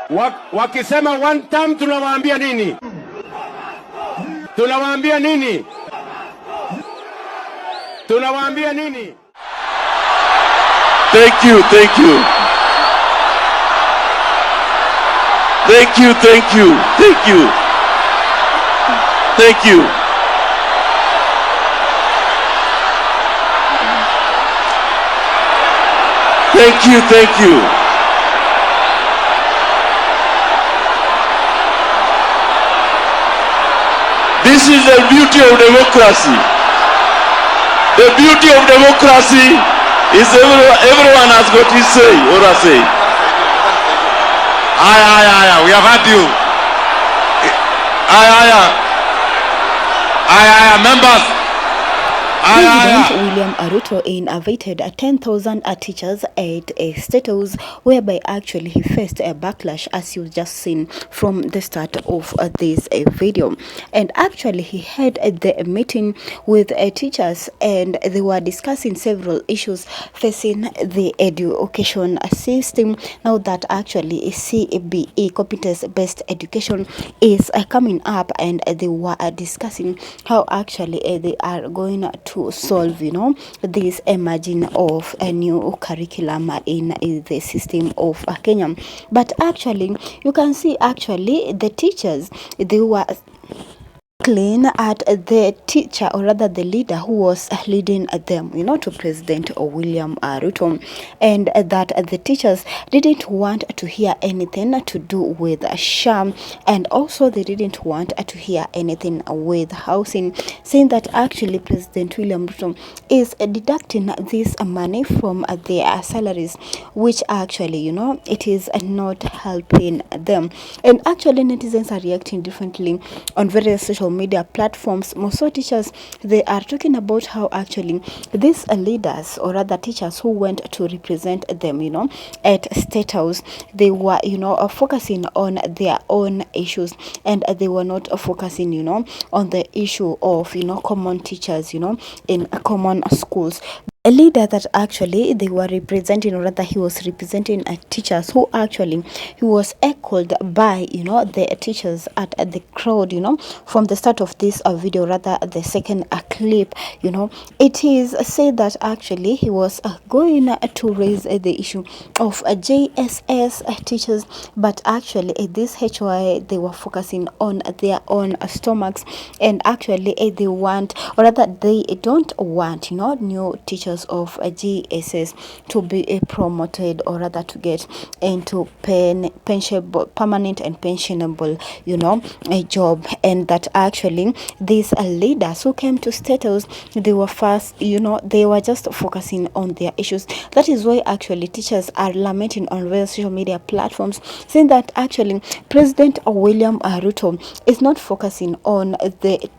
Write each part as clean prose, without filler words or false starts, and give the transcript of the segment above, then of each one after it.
Wakisema one term tunawaambia nini? Tunawaambia nini? Tunawaambia nini? Thank you. Thank you. Thank you. Thank you. Thank you. Thank you. Thank you. Thank you. This is the beauty of democracy. The beauty of democracy is everyone has got his say or a say. Aye, we have had you. Aye, members. President William Ruto invited 10,000 teachers at a Statehouse, whereby actually he faced a backlash, as you've just seen from the start of this video. And actually he had the meeting with teachers, and they were discussing several issues facing the education system, now that actually CBE, competence-based education, is coming up, and they were discussing how actually they are going to solve, this emerging of a new curriculum in the system of Kenya. But actually, you can see actually the teachers, they were clean at the teacher, or rather the leader who was leading them, to President William Ruto, and that the teachers didn't want to hear anything to do with sham, and also they didn't want to hear anything with housing, saying that actually President William Ruto is deducting this money from their salaries, which actually, it is not helping them. And actually netizens are reacting differently on various social media platforms. Most teachers, they are talking about how actually these leaders, or rather teachers who went to represent them, at Statehouse, they were, focusing on their own issues, and they were not focusing, on the issue of, common teachers, in common schools. A leader that actually they were representing, or rather he was representing teachers who actually he was echoed by, the teachers at the crowd, from the start of this video, rather the second clip, it is said that actually he was going to raise the issue of JSS teachers, but actually this HY, they were focusing on their own stomachs, and actually they want, or rather they don't want, new teachers of GSS to be promoted, or rather to get into pensionable, permanent and pensionable, a job. And that actually these leaders who came to Statehouse, they were first, they were just focusing on their issues. That is why actually teachers are lamenting on various social media platforms, saying that actually President William Ruto is not focusing on the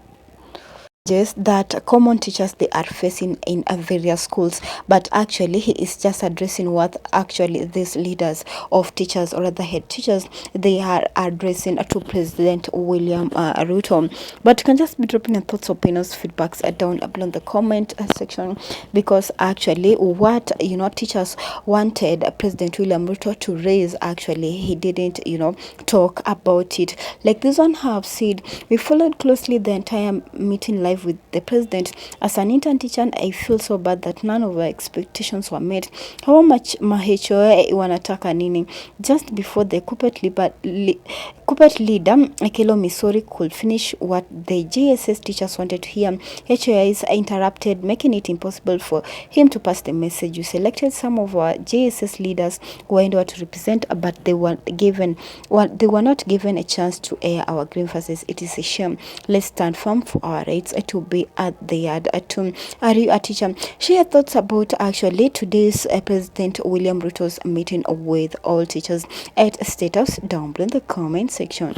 that common teachers they are facing in various schools, but actually he is just addressing what actually these leaders of teachers, or the head teachers, they are addressing to President William Ruto. But you can just be dropping your thoughts, opinions, feedbacks down below in the comment section, because actually what teachers wanted President William Ruto to raise, actually he didn't talk about it. Like this one have said, we followed closely the entire meeting live with the president. As an intern teacher, I feel so bad that none of our expectations were met. How much mahechoe wanataka nini? Just before the corporate leader Akelo Misori could finish what the JSS teachers wanted to hear, HOIs interrupted, making it impossible for him to pass the message. You selected some of our JSS leaders who were in to represent, but they were not given a chance to air our grievances. It is a shame. Let's stand firm for our rights to be at the yard. Are you a teacher? Share thoughts about actually today's President William Ruto's meeting with all teachers at Statehouse down below in the comment section.